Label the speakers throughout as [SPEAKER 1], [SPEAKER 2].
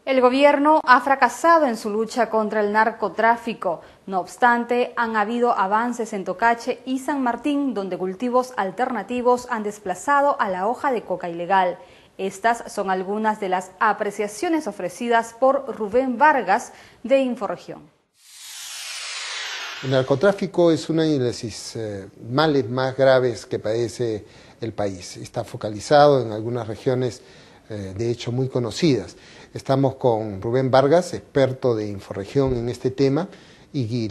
[SPEAKER 1] El gobierno ha fracasado en su lucha contra el narcotráfico. No obstante, han habido avances en Tocache y San Martín, donde cultivos alternativos han desplazado a la hoja de coca ilegal. Estas son algunas de las apreciaciones ofrecidas por Rubén Vargas de Inforregión.
[SPEAKER 2] El narcotráfico es uno de los males más graves que padece el país. Está focalizado en algunas regiones, de hecho, muy conocidas. Estamos con Rubén Vargas, experto de Inforregión en este tema, y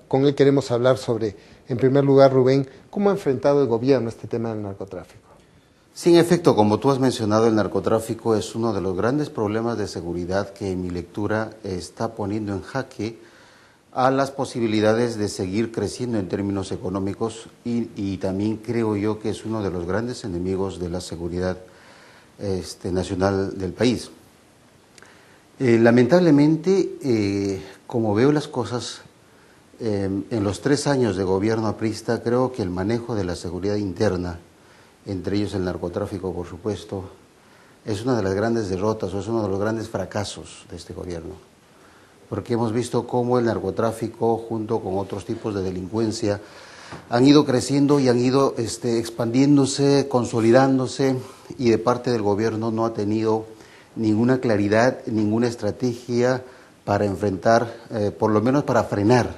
[SPEAKER 2] con él queremos hablar sobre, en primer lugar, Rubén, ¿cómo ha enfrentado el gobierno este tema del narcotráfico?
[SPEAKER 3] Sí, en efecto, como tú has mencionado, el narcotráfico es uno de los grandes problemas de seguridad que en mi lectura está poniendo en jaque a las posibilidades de seguir creciendo en términos económicos y también creo yo que es uno de los grandes enemigos de la seguridad nacional del país. Lamentablemente, como veo las cosas, en los 3 años de gobierno aprista, creo que el manejo de la seguridad interna, entre ellos el narcotráfico, por supuesto, es una de las grandes derrotas o es uno de los grandes fracasos de este gobierno. Porque hemos visto cómo el narcotráfico, junto con otros tipos de delincuencia, han ido creciendo y han ido expandiéndose, consolidándose, y de parte del gobierno no ha tenido ninguna claridad, ninguna estrategia para enfrentar, por lo menos para frenar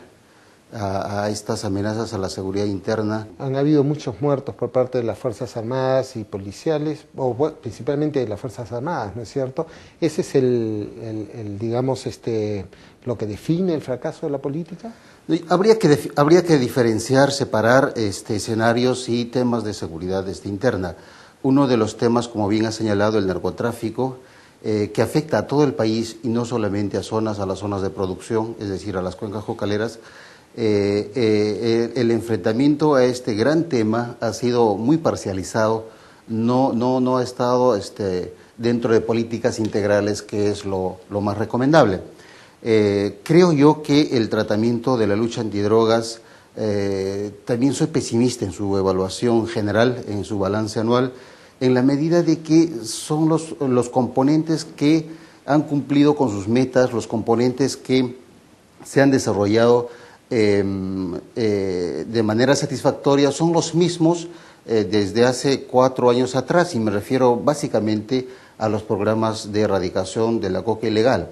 [SPEAKER 3] a estas amenazas a la seguridad interna.
[SPEAKER 2] Han habido muchos muertos por parte de las Fuerzas Armadas y policiales, o bueno, principalmente de las Fuerzas Armadas, ¿no es cierto? Ese es digamos, lo que define el fracaso de la política.
[SPEAKER 3] Habría que diferenciar, separar escenarios y temas de seguridad interna. Uno de los temas, como bien ha señalado, el narcotráfico, que afecta a todo el país y no solamente a las zonas de producción, es decir, a las cuencas cocaleras. El enfrentamiento a este gran tema ha sido muy parcializado, no ha estado dentro de políticas integrales, que es lo más recomendable. Creo yo que el tratamiento de la lucha antidrogas, también soy pesimista en su evaluación general, en su balance anual, en la medida de que son los componentes que han cumplido con sus metas, los componentes que se han desarrollado de manera satisfactoria, son los mismos desde hace 4 años atrás, y me refiero básicamente a los programas de erradicación de la coca ilegal.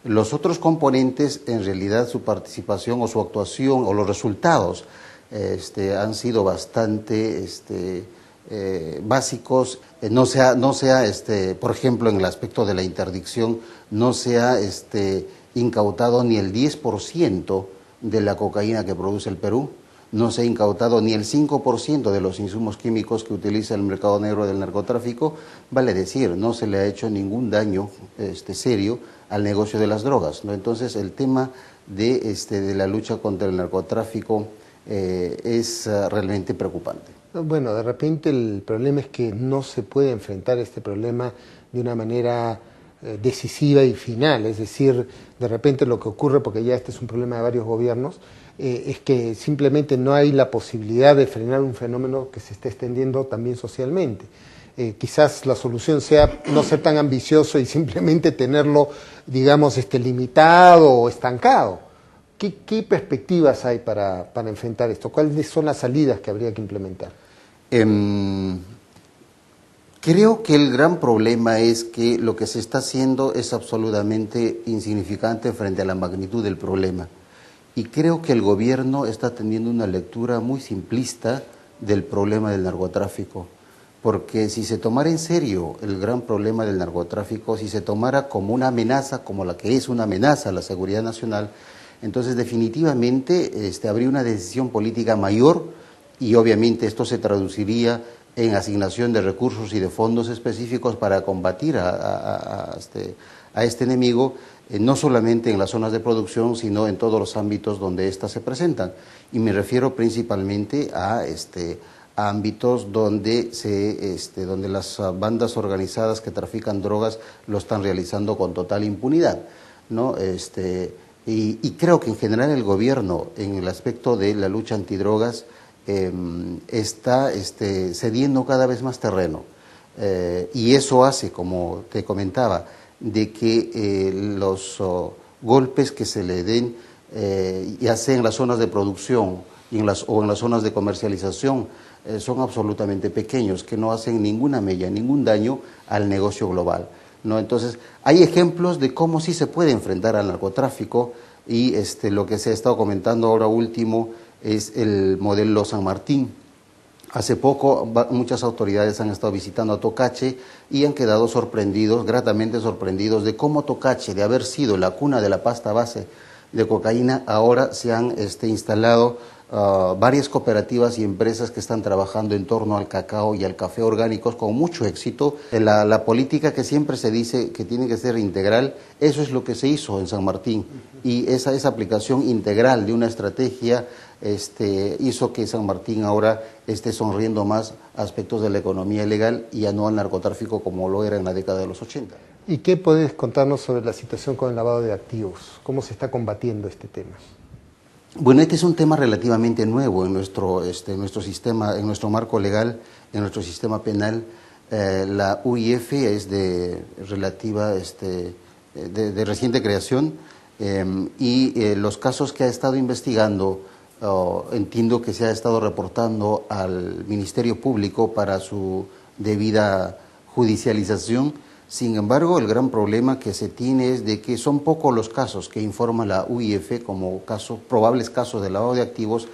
[SPEAKER 3] Los otros componentes, en realidad, su participación o su actuación o los resultados han sido bastante básicos. No sea por ejemplo, en el aspecto de la interdicción, no se ha incautado ni el 10% de la cocaína que produce el Perú, no se ha incautado ni el 5% de los insumos químicos que utiliza el mercado negro del narcotráfico, vale decir, no se le ha hecho ningún daño serio al negocio de las drogas, ¿no? Entonces, el tema de la lucha contra el narcotráfico es realmente preocupante.
[SPEAKER 2] Bueno, de repente el problema es que no se puede enfrentar este problema de una manera decisiva y final, es decir, de repente lo que ocurre, porque ya este es un problema de varios gobiernos, es que simplemente no hay la posibilidad de frenar un fenómeno que se está extendiendo también socialmente. Quizás la solución sea no ser tan ambicioso y simplemente tenerlo, digamos, limitado o estancado. ¿Qué perspectivas hay para enfrentar esto? ¿Cuáles son las salidas que habría que implementar?
[SPEAKER 3] Creo que el gran problema es que lo que se está haciendo es absolutamente insignificante frente a la magnitud del problema. Y creo que el gobierno está teniendo una lectura muy simplista del problema del narcotráfico. Porque si se tomara en serio el gran problema del narcotráfico, si se tomara como una amenaza, como la que es una amenaza a la seguridad nacional, entonces definitivamente habría una decisión política mayor, y obviamente esto se traduciría en asignación de recursos y de fondos específicos para combatir a este enemigo, no solamente en las zonas de producción, sino en todos los ámbitos donde éstas se presentan. Y me refiero principalmente a ámbitos donde donde las bandas organizadas que trafican drogas lo están realizando con total impunidad, ¿no? Y creo que en general el gobierno, en el aspecto de la lucha antidrogas, está cediendo cada vez más terreno, y eso hace, como te comentaba, de que los golpes que se le den, ya sea en las zonas de producción o en las zonas de comercialización, son absolutamente pequeños, que no hacen ninguna mella, ningún daño al negocio global, ¿no? Entonces, hay ejemplos de cómo sí se puede enfrentar al narcotráfico, y lo que se ha estado comentando ahora último es el modelo San Martín. Hace poco muchas autoridades han estado visitando a Tocache y han quedado sorprendidos, gratamente sorprendidos, de cómo Tocache, de haber sido la cuna de la pasta base de cocaína, ahora se han instalado varias cooperativas y empresas que están trabajando en torno al cacao y al café orgánicos con mucho éxito. La política que siempre se dice que tiene que ser integral, eso es lo que se hizo en San Martín, y esa aplicación integral de una estrategia hizo que San Martín ahora esté sonriendo más aspectos de la economía ilegal y ya no al narcotráfico como lo era en la década de los 80.
[SPEAKER 2] ¿Y qué puedes contarnos sobre la situación con el lavado de activos? ¿Cómo se está combatiendo este tema?
[SPEAKER 3] Bueno, este es un tema relativamente nuevo en nuestro sistema, en nuestro marco legal, en nuestro sistema penal. La UIF es de reciente creación, y los casos que ha estado investigando, entiendo que se ha estado reportando al Ministerio Público para su debida judicialización. Sin embargo, el gran problema que se tiene es de que son pocos los casos que informa la UIF como probables casos de lavado de activos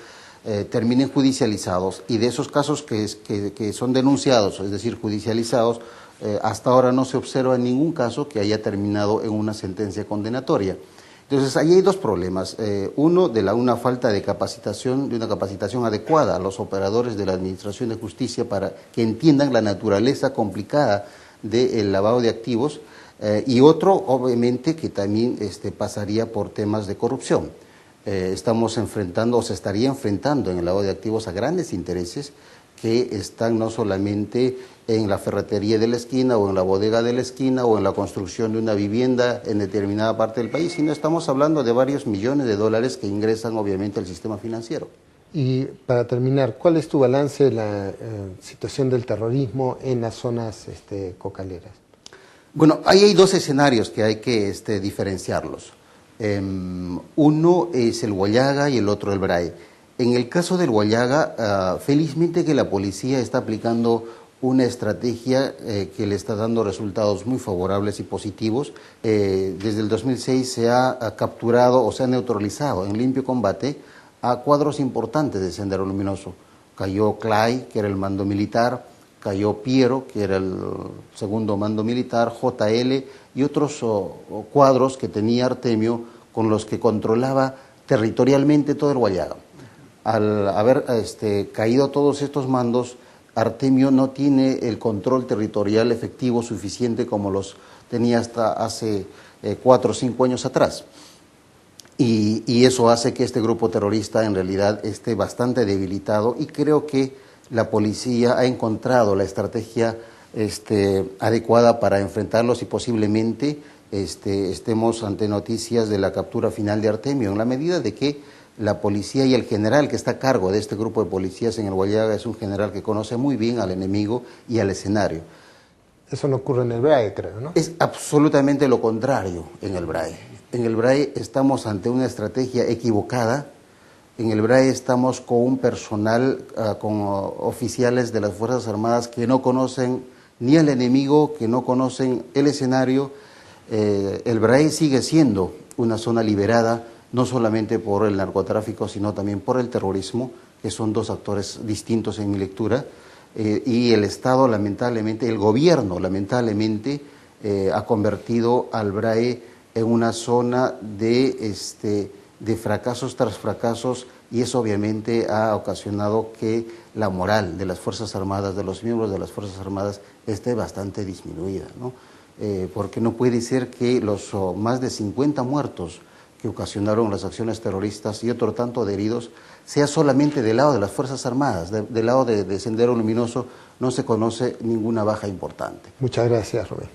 [SPEAKER 3] terminen judicializados, y de esos casos que son denunciados, es decir, judicializados, hasta ahora no se observa ningún caso que haya terminado en una sentencia condenatoria. Entonces, ahí hay dos problemas. Uno, una falta de capacitación, de una capacitación adecuada a los operadores de la Administración de Justicia para que entiendan la naturaleza complicada del lavado de activos, y otro, obviamente, que también pasaría por temas de corrupción. Estamos enfrentando, o se estaría enfrentando en el lavado de activos a grandes intereses que están no solamente en la ferretería de la esquina o en la bodega de la esquina o en la construcción de una vivienda en determinada parte del país, sino estamos hablando de varios millones de dólares que ingresan obviamente al sistema financiero.
[SPEAKER 2] Y para terminar, ¿cuál es tu balance de la situación del terrorismo en las zonas cocaleras?
[SPEAKER 3] Bueno, ahí hay dos escenarios que hay que diferenciarlos. Uno es el Huallaga y el otro el Brae. En el caso del Huallaga, felizmente que la policía está aplicando una estrategia que le está dando resultados muy favorables y positivos. Desde el 2006 se ha capturado o se ha neutralizado en limpio combate a cuadros importantes de Sendero Luminoso. Cayó Clay, que era el mando militar, cayó Piero, que era el segundo mando militar, JL y otros cuadros que tenía Artemio, con los que controlaba territorialmente todo el Huallaga. Al haber caído todos estos mandos, Artemio no tiene el control territorial efectivo suficiente como los tenía hasta hace 4 o 5 años atrás. Y eso hace que este grupo terrorista en realidad esté bastante debilitado, y creo que la policía ha encontrado la estrategia adecuada para enfrentarlos, y posiblemente estemos ante noticias de la captura final de Artemio, en la medida de que la policía y el general que está a cargo de este grupo de policías en el Huallaga es un general que conoce muy bien al enemigo y al escenario.
[SPEAKER 2] Eso no ocurre en el Brae, creo, ¿no?
[SPEAKER 3] Es absolutamente lo contrario en el Brae. En el Brae estamos ante una estrategia equivocada. En el Brae estamos con un personal, con oficiales de las Fuerzas Armadas que no conocen ni al enemigo, que no conocen el escenario. El Brae sigue siendo una zona liberada, no solamente por el narcotráfico, sino también por el terrorismo, que son dos actores distintos en mi lectura. Y el Estado, lamentablemente, el gobierno, lamentablemente, ha convertido al Brae en una zona de fracasos tras fracasos, y eso obviamente ha ocasionado que la moral de las Fuerzas Armadas, de los miembros de las Fuerzas Armadas, esté bastante disminuida, ¿no? Porque no puede ser que los más de 50 muertos que ocasionaron las acciones terroristas y otro tanto de heridos sea solamente del lado de las Fuerzas Armadas. Del lado de Sendero Luminoso no se conoce ninguna baja importante.
[SPEAKER 2] Muchas gracias, Rubén.